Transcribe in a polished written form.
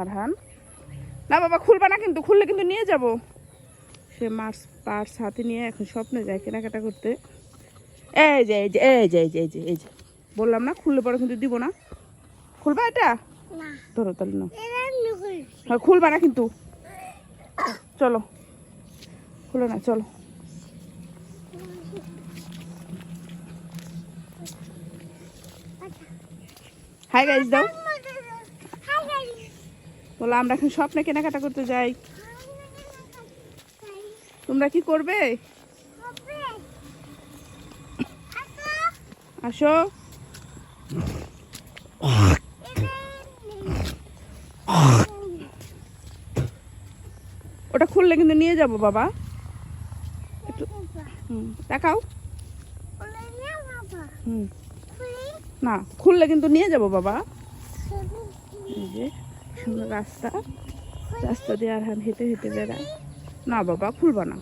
আরহান না বাবা খুলবা না, কিন্তু খুললে কিন্তু নিয়ে যাব। সে পার্স হাতে নিয়ে এখন স্বপ্নে যায় কেনাকাটা করতে। এই যে এই যে এই যে এই যে এই যে এই যে বললাম না, খুললে পরে কিন্তু দিব না। খুলবা এটা? ধরো তাহলে না, হ্যাঁ খুলবা না কিন্তু। চলো খুলে না, চলো। হাই গাইস দাও। বলো আমরা এখন স্বপ্নে কেনাকাটা করতে যাই। তোমরা কি করবে? আসো। ওটা খুললে কিন্তু নিয়ে যাব বাবা। একটু দেখাও। না খুললে কিন্তু নিয়ে যাব বাবা। এই যে সুন্দর রাস্তা, রাস্তা দিয়ে আরহান হেঁটে হেঁটে বেড়ায়। না বাবা খুলবা না।